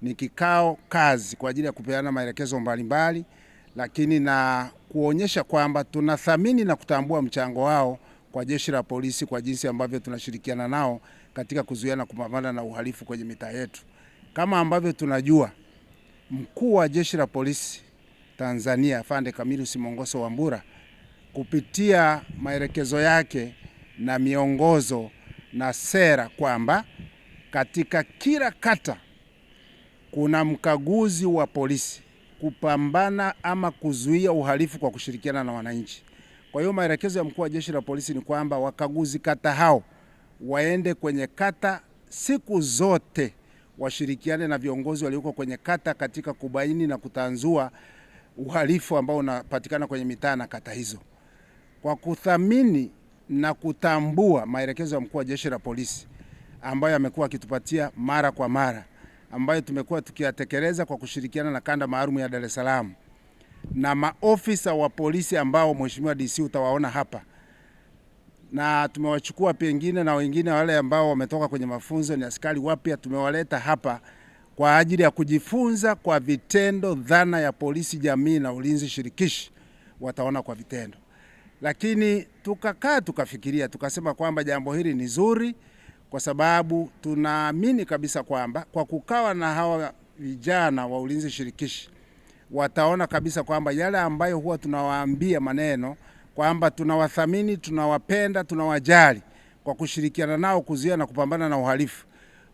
Ni kikao kazi kwa ajili ya kupeana maelekezo mbalimbali, lakini na kuonyesha kwamba tunathamini na kutambua mchango wao kwa jeshi la polisi kwa jinsi ambavyo tunashirikiana nao katika kuzuia na kupambana na uhalifu kwenye mitaa yetu. Kama ambavyo tunajua, mkuu wa jeshi la polisi Tanzania Afande Camillus Mongoso Wambura kupitia maelekezo yake na miongozo na sera kwamba katika kila kata kuna mkaguzi wa polisi kupambana ama kuzuia uhalifu kwa kushirikiana na wananchi. Kwa hiyo maelekezo ya mkuu wa jeshi la polisi ni kwamba wakaguzi kata hao waende kwenye kata siku zote, washirikiane na viongozi walioko kwenye kata katika kubaini na kutanzua uhalifu ambao unapatikana kwenye mitaa na kata hizo. Kwa kuthamini na kutambua maelekezo ya mkuu wa jeshi la polisi ambayo amekuwa akitupatia mara kwa mara, ambayo tumekuwa tukiyatekeleza kwa kushirikiana na kanda maalum ya Dar es Salaam na maofisa wa polisi ambao Mheshimiwa DC utawaona hapa, na tumewachukua pengine na wengine wale ambao wametoka kwenye mafunzo, ni askari wapya, tumewaleta hapa kwa ajili ya kujifunza kwa vitendo dhana ya polisi jamii na ulinzi shirikishi, wataona kwa vitendo. Lakini tukakaa tukafikiria, tukasema kwamba jambo hili ni zuri kwa sababu tunaamini kabisa kwamba kwa kukawa na hawa vijana wa ulinzi shirikishi, wataona kabisa kwamba yale ambayo huwa tunawaambia maneno kwamba tunawathamini, tunawapenda, tunawajali, kwa kushirikiana nao kuzuia na kupambana na uhalifu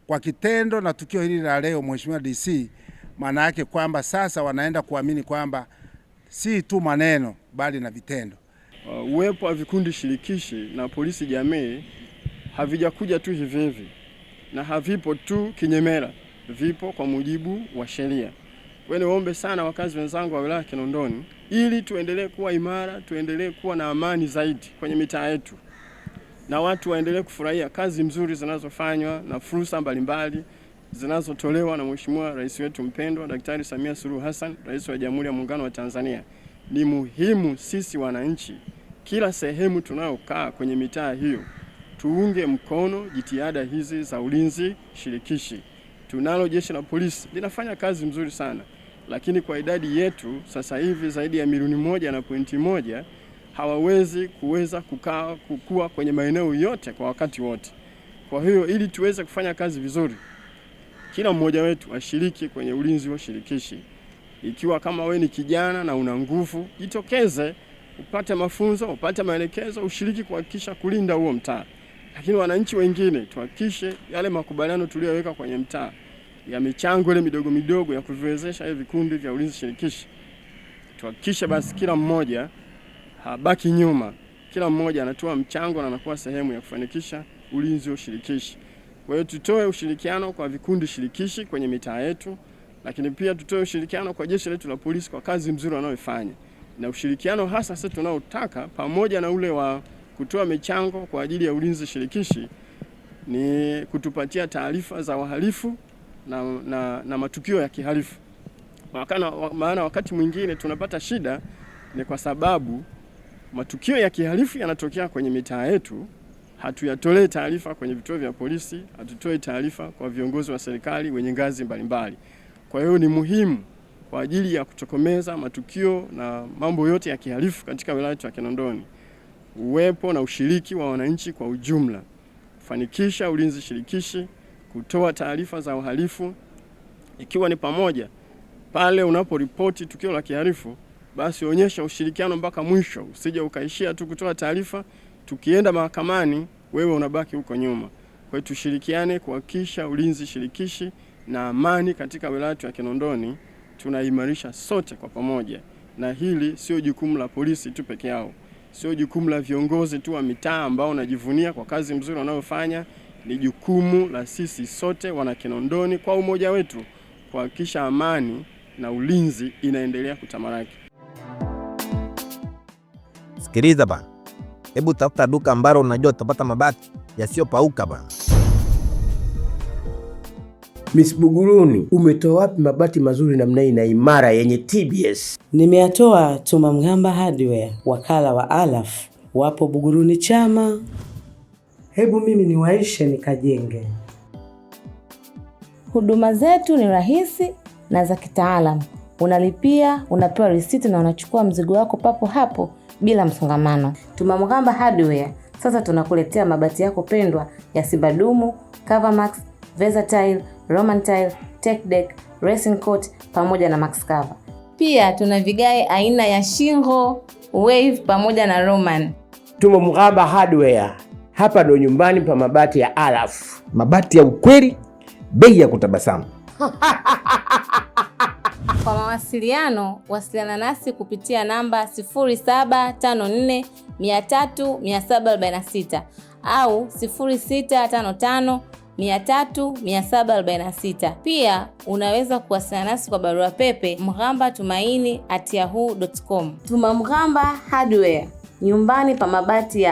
kwa kitendo na tukio hili la leo, Mheshimiwa DC, maana yake kwamba sasa wanaenda kuamini kwamba si tu maneno bali na vitendo. Uwepo wa vikundi shirikishi na polisi jamii havijakuja tu hivi hivi na havipo tu kinyemela, vipo kwa mujibu wa sheria. Kwa hiyo niombe sana wakazi wenzangu wa wilaya Kinondoni, ili tuendelee kuwa imara, tuendelee kuwa na amani zaidi kwenye mitaa yetu, na watu waendelee kufurahia kazi nzuri zinazofanywa na fursa mbalimbali zinazotolewa na Mheshimiwa Rais wetu mpendwa Daktari Samia Suluhu Hassan, Rais wa Jamhuri ya Muungano wa Tanzania. Ni muhimu sisi wananchi, kila sehemu tunayokaa kwenye mitaa hiyo, tuunge mkono jitihada hizi za ulinzi shirikishi. Tunalo jeshi la polisi linafanya kazi nzuri sana, lakini kwa idadi yetu sasa hivi zaidi ya milioni 1.1 hawawezi kukua kwenye maeneo yote kwa wakati wote. Kwa hiyo ili tuweze kufanya kazi vizuri, kila mmoja wetu ashiriki kwenye ulinzi wa shirikishi. Ikiwa kama wewe ni kijana na una nguvu, jitokeze, upate mafunzo, upate maelekezo, ushiriki kuhakikisha kulinda huo mtaa. Lakini wananchi wengine tuhakikishe yale makubaliano tuliyoweka kwenye mtaa ya michango ile midogo midogo ya kuviwezesha hivi vikundi vya ulinzi shirikishi, tuhakikishe basi kila mmoja habaki nyuma, kila mmoja anatoa mchango na anakuwa sehemu ya kufanikisha ulinzi wa shirikishi. Kwa hiyo tutoe ushirikiano kwa vikundi shirikishi kwenye mitaa yetu, lakini pia tutoe ushirikiano kwa jeshi letu la polisi kwa kazi nzuri wanayofanya. Na ushirikiano hasa sisi tunaotaka pamoja na ule wa kutoa michango kwa ajili ya ulinzi shirikishi ni kutupatia taarifa za wahalifu na matukio ya kihalifu. Maana wakati mwingine tunapata shida ni kwa sababu matukio ya kihalifu yanatokea kwenye mitaa yetu, hatuyatolee taarifa kwenye vituo vya polisi, hatutoi taarifa kwa viongozi wa serikali wenye ngazi mbalimbali. Kwa hiyo ni muhimu kwa ajili ya kutokomeza matukio na mambo yote ya kihalifu katika wilaya ya Kinondoni, uwepo na ushiriki wa wananchi kwa ujumla, kufanikisha ulinzi shirikishi, kutoa taarifa za uhalifu, ikiwa ni pamoja pale unaporipoti tukio la kihalifu, basi onyesha ushirikiano mpaka mwisho, usije ukaishia tu kutoa taarifa, tukienda mahakamani wewe unabaki huko nyuma. Kwa hiyo tushirikiane kuhakikisha ulinzi shirikishi na amani katika wilaya ya Kinondoni tunaimarisha sote kwa pamoja. Na hili sio jukumu la polisi tu peke yao, sio jukumu la viongozi tu wa mitaa ambao wanajivunia kwa kazi nzuri wanayofanya, ni jukumu la sisi sote wana Kinondoni kwa umoja wetu kuhakikisha amani na ulinzi inaendelea kutamalaki. Sikiliza bana, hebu tafuta duka ambalo unajua utapata mabati yasiyopauka bana. Miss Buguruni, umetoa wapi mabati mazuri namna hii na imara yenye TBS? Nimeyatoa Tuma Mgamba Hardware, wakala wa Alaf, wapo Buguruni Chama. Hebu mimi niwaishe nikajenge. Huduma zetu ni rahisi na za kitaalamu. Unalipia, unapewa risiti na unachukua mzigo wako papo hapo bila msongamano. Tuma Mgamba Hardware sasa tunakuletea mabati yako pendwa ya Simba Dumu, Covermax, Versatile, Roman Tile, Tech Deck, Racing Coat pamoja na Max Cover. Pia tuna vigae aina ya Shingo, Wave pamoja na Roman. Tuma Mgamba Hardware. Hapa ndo nyumbani pa mabati ya Alaf. Mabati ya ukweli, bei ya kutabasamu. Kwa mawasiliano, wasiliana nasi kupitia namba 0754 300 746 au 0655 300 746. Pia unaweza kuwasiliana nasi kwa barua pepe mghambatumaini@yahoo.com. Tuma Mgamba Hardware, nyumbani pa mabati ya